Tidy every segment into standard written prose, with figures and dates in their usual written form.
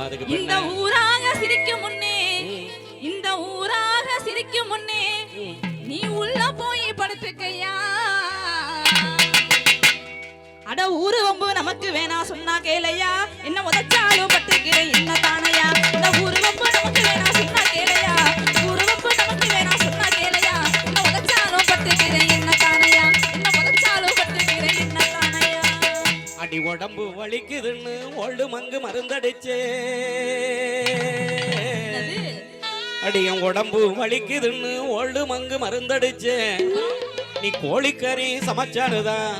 அதுக்கு இந்த ஊராக சிரிக்கும் முன்னே இந்த ஊராக சிரிக்கும் முன்னே நீ உள்ள போய் படுத்துக்கையா அட ஊரு வம்பு நமக்கு வேணா சொன்னா கேளையா என்ன உதச்சாலும் பட்டுக்கிறேன் என்ன தானையா இந்த ஊரு வம்பு நமக்கு வேணா சொன்னா கேளையா ஊரு வம்பு நமக்கு வேணா சொன்னா கேளையா என்ன உதச்சாலும் பட்டுக்கிறேன் என்ன தானையா என்ன உதச்சாலும் பட்டுக்கிறேன் என்ன தானையா அடி உடம்பு வலிக்குதுன்னு ஒள்ளு மங்கு மருந்தடிச்சே அடி என் உடம்பு வலிக்குதுன்னு ஒள்ளு மங்கு மருந்தடிச்சே நீ கோழிக்கறி சமைச்சானுதான்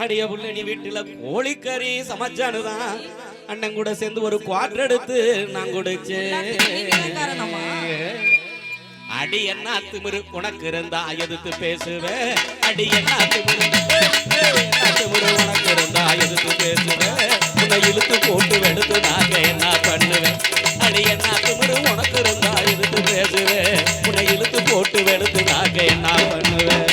அடிய புள்ள நீ வீட்டுல கோழிக்கறி சமைச்சானுதான் அண்ணன் கூட சேர்ந்து ஒரு குவார்டர் எடுத்து நான் குடிச்சேன் அடி என்ன திமிரு உனக்கு இருந்தா எதிர்த்து பேசுவேன் அடி என்ன திமிரு உனக்கு இருந்தா எதிர்த்து பேசுவேன் உன்னை இழுத்து போட்டு எடுத்து நாங்க என்ன பண்ணுவேன் அடி என்ன திமிரு உனக்கு இருந்தா எதிர்த்து பேசுவேன் உன்னை இழுத்து போட்டு எடுத்து நாங்க என்ன பண்ணுவேன்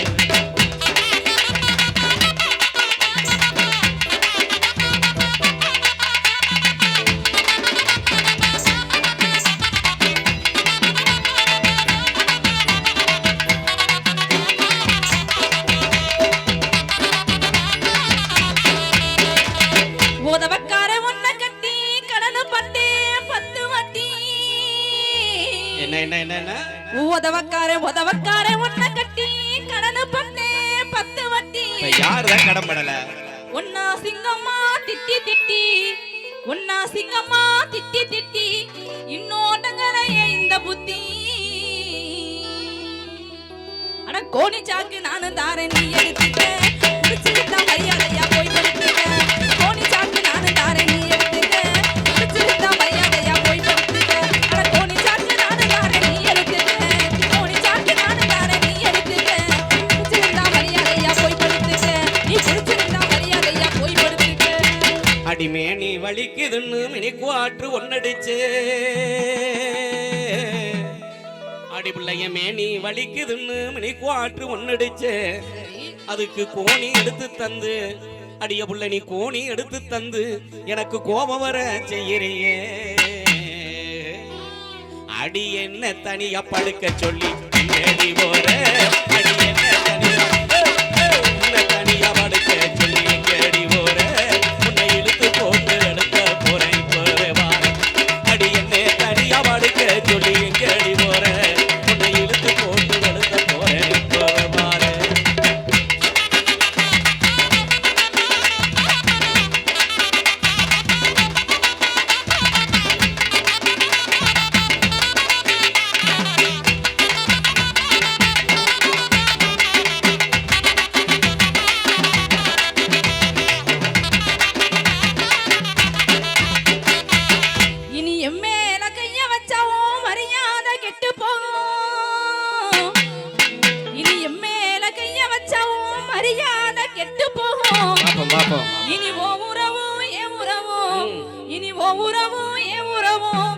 உதவக்கார உன்னை கட்டி கடனு பண்ணே 10 வட்டி யாருதான் கடன் படல உன்னா சிங்கம்மா திட்டி திட்டி உன்னா சிங்கம்மா திட்டி திட்டி இன்னோட்டங்களையே இந்த புத்தி அட கோணி சாக்கு நானும் தாரேன் நீ எடுத்துக்க பிடிச்சிருந்தா மரியாதையா போய் படுத்துக்க கோணி சாக்கு நானும் தாரேன் நீ எடுத்துக்க பிடிச்சிருந்தா மரியாதையா போய் படுத்துக்க அட கோணி சாக்கு நானும் தாரேன் நீ எடுத்துக்க கோணி சாக்கு நானும் தாரேன் நீ எடுத்துக்க பிடிச்சிருந்தா மரியாதையா போய் படுத்துக்க நீ பிடிச்சிருந்தா மரியாதையா போய் படுத்துக்க அடிமே நீ வலிக்குதுன்னு மினிக்கு ஆற்று ஒன்னடிச்சே அடி பிள்ளைய மேனி வலிக்குதுன்னு மினிக்கு ஆற்று ஒன்னடிச்சே அதுக்கு கோணி எடுத்து தந்து அடிய புள்ள நீ கோணி எடுத்து தந்து எனக்கு கோபம் வர செய்யறியே அடி என்ன தனியா படுக்க சொல்லி தேடி போற அடி என்ன தனியா படுக்க சொல்லி தேடி போற உன்னை இழுத்து போட்டு எடுக்க போறேன் போறே வா அடி என்ன தனியா படுக்க சொல்லி எங்கடி போற உன்னை இழுத்து போட்டு எடுக்க போறேன் போறே வா இனி ஓ உறவும் என் உறவும் இனி ஓ உறவும் என் உறவும்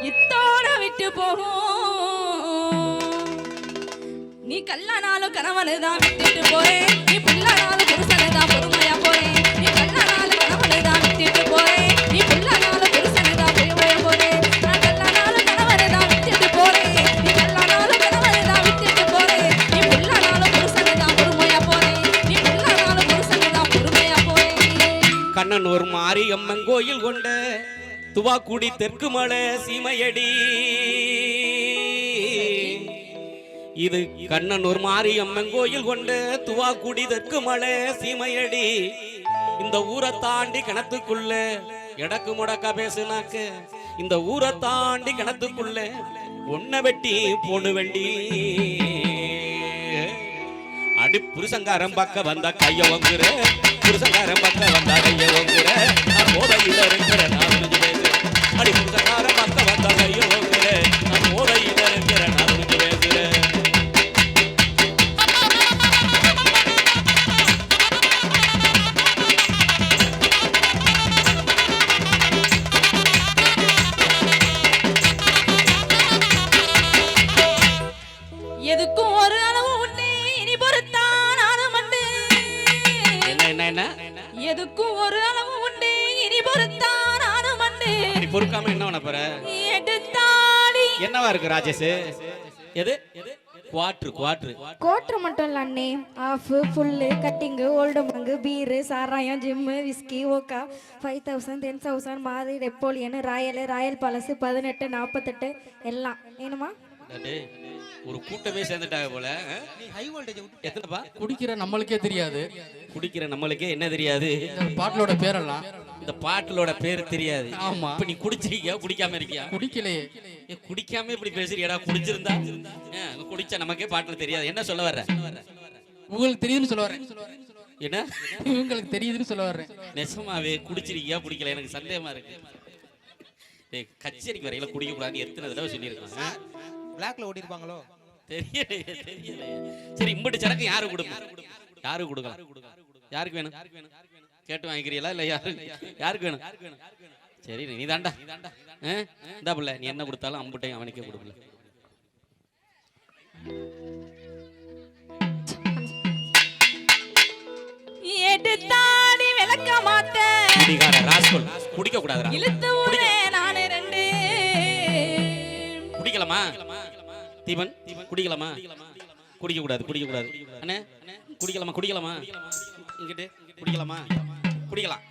இத்தோட விட்டு போகும் நீ கல்லானாலும் கணவனுதான் விட்டுட்டு போறேன் நீ புல்லானாலும் புருஷனுதான் பொறுமையா போறேன் நீ கல்லானாலும் கணவனுதான் விட்டுட்டு போறேன் நீ புல்லானாலும் புருஷனுதான் பொறுமையா போறேன் நான் கல்லானாலும் கணவனுதான் விட்டுட்டு போறேன் நீ கல்லானாலும் கணவனுதான் விட்டுட்டு போறேன் நீ புல்லானாலும் புருஷனுதான் பொறுமையா போறேன் நீ புல்லானாலும் புருஷனுதான் பொறுமையா போறேன் கண்ணன் ஒரு மாரியம்மன் கோயில் கொண்ட துவாக்குடி தெற்கு மலை சீமையடி இது கண்ணனூர் மாரியம்மன் கோயில் கொண்ட துவாக்குடி தெற்கு மலை சீமையடி இந்த ஊரை தாண்டி கிணத்துக்குள்ள எடக்கு முடக்கா பேசுனாக்க இந்த ஊரை தாண்டி கிணத்துக்குள்ள ஒன்ன வெட்டி போடு வெண்டி அடி புருஷங்காரம் பக்க வந்தா கைய வங்குற புருஷங்காரம் பக்க வந்தா கைய வங்குற நான் போதையில இருக்கிற நான் புரிஞ்சு பேசுறேன் அடி புருஷங்காரம் பக்க வந்தா கைய வங்குற நான் போதையில இருக்கிற நான் புரிஞ்சு பேசுறேன் எதுக்கும் ஒரு அளவு உண்டு இனி பொறுத்தான் ஆனமண்டு என்ன எதுக்கும் ஒரு அளவு உண்டு இனி பொறுத்தான் ஆனமண்டு நீ பொறுக்காம என்ன பண்ண போற? எடுத்தாடி என்னவா இருக்கு ராஜேஷ்? எது குவாட்ரு கோட்ரு மட்டும் இல்ல அண்ணே, of full cutting old Mangu beer சாராயம் ஜிம்மு விஸ்கி ஓக்கா 5000 10,000 மாதி நெப்போலியன் ராயல் பாலஸ் 18 48 எல்லாம் வேணுமா? டேய், ஒரு கூட்டமே சேர்ந்துட்டாங்க போல. எத்தனைப்பா? குடிக்கிற நம்மளுக்கே தெரியாது. குடிக்கிற நம்மளுக்கே என்ன தெரியாது? இந்த பாட்டிலோட பேரெல்லாம். இந்த பாட்டிலோட பேர் தெரியாது. ஆமா. இப்ப நீ குடிச்சிருக்கியா குடிக்காம இருக்கியா? குடிக்கலையே. குடிக்காம இப்படி பேசுறியடா. குடிச்சிருந்தா குடிச்சா நமக்கே பாட்டுல தெரியாது. என்ன சொல்ல வர்ற? உங்களுக்கு தெரியுதுன்னு சொல்ல வரேன். என்ன உங்களுக்கு தெரியுதுன்னு சொல்ல வர்றேன். நெசமாவே குடிச்சிருக்கியா குடிக்கல? எனக்கு சந்தேகமா இருக்கு. டேய், கச்சேரிக்கு வரையில குடிக்க கூடாதுன்னு எத்தனை தடவை சொல்லியிருக்காங்க. பிளாக்ல ஓடி இருப்பாங்களோ தெரியலையே. சரி, இம்பட்டு சரக்கு யாரு கொடுக்கும்? யாருக்கு கொடுக்கலாம்? யாருக்கு வேணும்? கேட்டு வாங்கிக்கிறீங்களா இல்ல யாருக்கு வேணும்? சரி, நீ தாண்டா இந்தா புள்ள, நீ என்ன கொடுத்தாலும் அம்புட்டையும் அவனுக்கே கொடுக்கல. எடுத்தாடி விளக்க மாத்த குடிகார ராஸ்கல் குடிக்க கூடாதுடா. இழுத்து ஊரே நானே ரெண்டு. குடிக்கலாமா தீபன்? குடிக்கலாமா? குடிக்க கூடாது அண்ணே. குடிக்கலாமா இங்கிட்டு? குடிக்கலாமா? குடிக்கலாம்.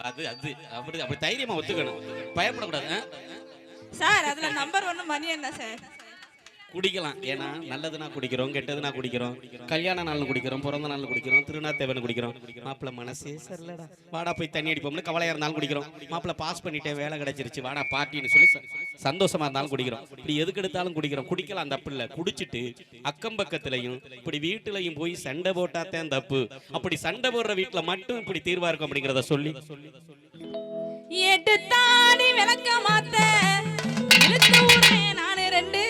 அது அப்படி தைரியமா ஒத்துக்கணும், பயப்படக்கூடாது. சார் அதுல நம்பர் 1 மணி என்ன சார்? குடிக்கலாம். ஏன்னா நல்லதுனா குடிக்கிறோம், கெட்டதுனா குடிக்கிறோம், கல்யாண நாள் குடிக்கிறோம், பிறந்த நாள் குடிக்கிறோம், திருநாத்தேவன் குடிக்கிறோம். மாப்பிள்ள மனசே சரியில்லடா, வாடா போய் தண்ணி அடிப்போம்னு கவலையா இருந்தாலும் குடிக்கிறோம். மாப்பிள்ள பாஸ் பண்ணிட்டேன், வேலை கிடைச்சிருச்சு, வாடா பார்ட்டின்னு சொல்லி சந்தோஷமா இருந்தாலும் குடிக்கிறோம். இப்படி எதுக்கு எடுத்தாலும் குடிக்கிறோம். குடிக்கலாம் தப்பு இல்லை. குடிச்சிட்டு அக்கம் பக்கத்துலையும் இப்படி வீட்டுலையும் போய் சண்டை போட்டாத்தான் தப்பு. அப்படி சண்டை போடுற வீட்டுல மட்டும் இப்படி தீர்வா இருக்கும் அப்படிங்கிறத சொல்லி எடுத்தாடி விளக்க மாத்த இழுத்து ஊரே நானே ரெண்டு.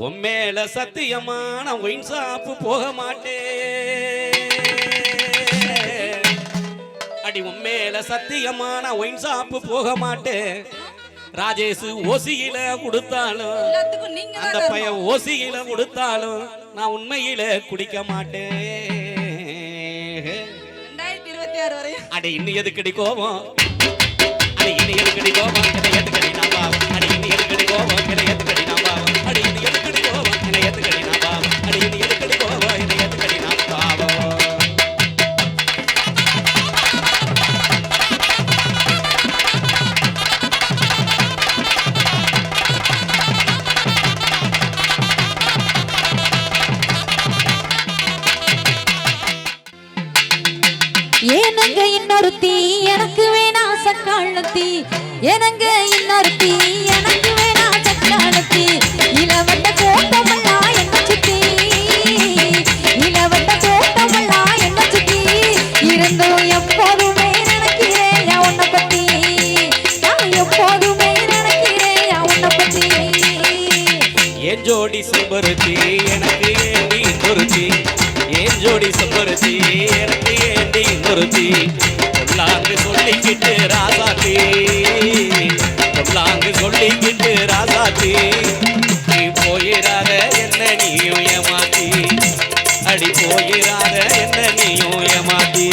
உம்மேல சத்தியமா நான் ஒயின் ஷாப்பு போக மாட்டேன். அடி உம்மேல சத்தியமா நான் ஒயின் ஷாப்பு போக மாட்டேன். ராஜேஷ் ஓசியில கொடுத்தாலும் அந்த பையன் ஓசியில கொடுத்தாலும் நான் உண்மையில குடிக்க மாட்டேன். 2026 வரையும் அடி இன்னும் எதுக்கடி கோபம்? அடி இன்னும் எதுக்கடி கோபம்? என்னை எதுக்கடி நான் பாவம்? அடி இன்னும் எதுக்கடி கோபம்? என்னை எதுக்கடி நான் பாவம்? அடி இன்னும் எதுக்கடி கோபம்? என்னை எதுக்கடி நான் பாவம்? அடி இன்னும் எதுக்கடி கோபம்? என்னை எதுக்கடி நான் பாவம்? ஏனங்க இன்னொருத்தி எனக்கு வேணா சக்காலத்தி, ஏனங்க இன்னொருத்தி எனக்கு வேணா சக்காலத்தி. இளவட்ட கோட்டமெல்லாம் என்ன சுத்தி, இளவட்ட கோட்டமெல்லாம் என்ன சுத்தி. இருந்தும் எப்போதுமே நினைக்கிறேன் உன்னை பத்தி, நான் எப்போதுமே நினைக்கிறேன் உன்னை பத்தி. ஏன் ஜோடி செம்பருத்தி எனக்கு ஏண்டி இன்னொருத்தி, ஏன் ஜோடி செம்பருத்தி எனக்கு ஏண்டி இன்னொருத்தி. சொல்லாங்கு சொல்லிக்கிட்டு ராசாத்தி, சொல்லாங்கு சொல்லிக்கிட்டு ராசாத்தி. நீ போயிடாத என்ன நீயும் ஏமாத்தி, அடி போயிடாத என்ன நீயும் ஏமாத்தி.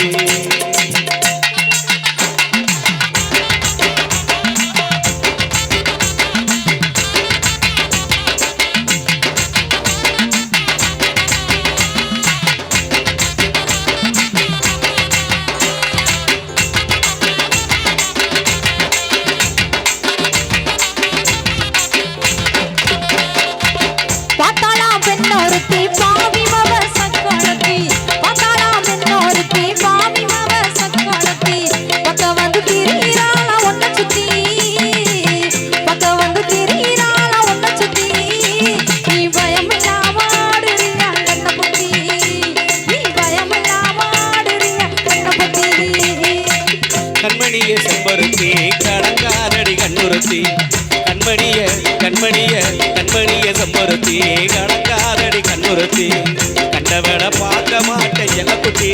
பெண்ணொருத்தி பாவி மவ சக்காலத்தி, பார்த்தாலாம் பெண்ணொருத்தி பாவி மவ சக்காலத்தி. பக்க வந்து திரியிறாளா ஒன்ன சுத்தி, பக்க வந்து திரியிறாளா ஒன்ன சுத்தி. நீ பயமில்லாம ஆடுறியா கண்ண புத்தி, நீ பயமில்லாம ஆடுறியா கண்ண புத்தி. கண்மணிய செம்பருத்தி கடங்காரடி கண்ணுறுத்தி, கண்மணிய கண்மணிய கண்மணிய செம்பருத்தி கடங்காரடி கண்ணுறுத்தி. கண்டவள பார்க்க மாட்டேன் செல்லக்குட்டி,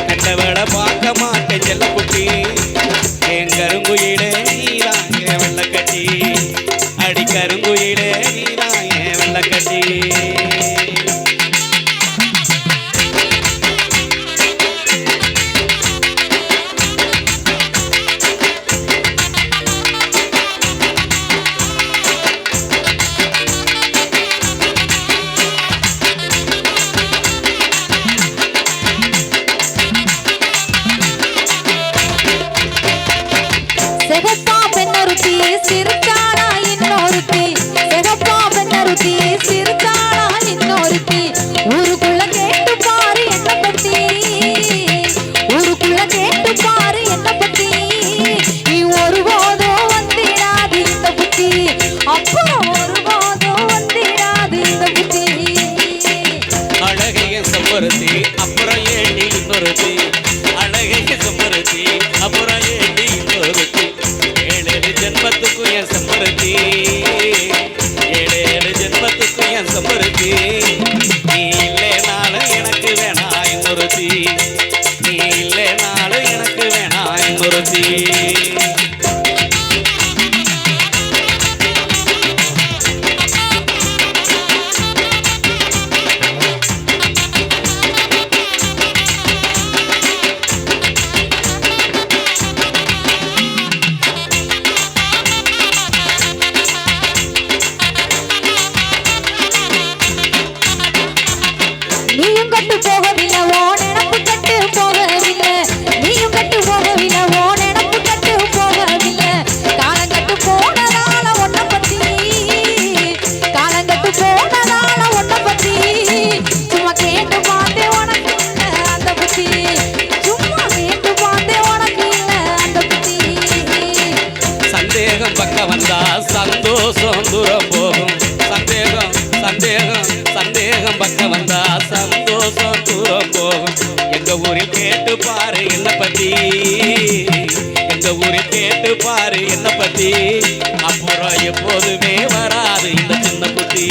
கண்டவள பார்க்க மாட்டேன் செல்லக்குட்டி. என் கருங்குயிலே நீராங்க வெள்ளக்கட்டி, அடி கருங்கு சிரிச்சானா இன்னொருத்தி சிகப்பா பெண்ணருத்தி சிரிச்சானா இன்னொருத்தி ஊருக்குள்ள கேட்டு பாரு என்ன பத்தி ஊருக்குள்ள கேட்டு பாரு என்ன பத்தி நீ ஒருபோதும் வந்திடாது இந்த புத்தி அப்புறம் ஒருபோதும் வந்திடாது இந்த புத்தி அழகைய செம்பருத்தி அப்புறம் ஏண்டி இன்னொருத்தி அழகைய செம்பருத்தி அப்புறம் ஏண்டி இன்னொருத்தி ஏழேழு ஜென்மத்துக்கும் என் செம்பருத்தி ஏழேழு ஜென்மத்துக்கும் என் செம்பருத்தி நீ இல்லைனாலும் எனக்கு வேணா இன்னொருத்தி நீ இல்லைனாலும் எனக்கு வேணா இன்னொருத்தி நீயும் கட்டு போகவில்லை ஓ நினப்பு கட்டு போகவில்லை நீயும் கட்டு போகவில்லை ஓ நினப்பு கட்டு போகவில்லை காலங்கட்டு போனதால ஒன்ன பத்தி காலங்கட்டு போனதால ஒன்ன பத்தி சும்மா கேட்டு பார்த்தே உனக்கு இல்ல அந்த புத்தி சும்மா கேட்டு பார்த்தே உனக்கு இல்ல அந்த புத்தி சந்தேகம் பக்கம் வந்தா சந்தோஷம் தூரம் போகும் சந்தேகம் சந்தேகம் சந்தேகம் பக்கம் வந்தா சந்தோஷம் தூரம் போகும் எங்க ஊரில் கேட்டு பாரு என்ன பத்தி எங்க ஊரில் கேட்டு பாரு என்ன பத்தி அப்புறம் எப்போதுமே வராது இந்த சின்ன புத்தி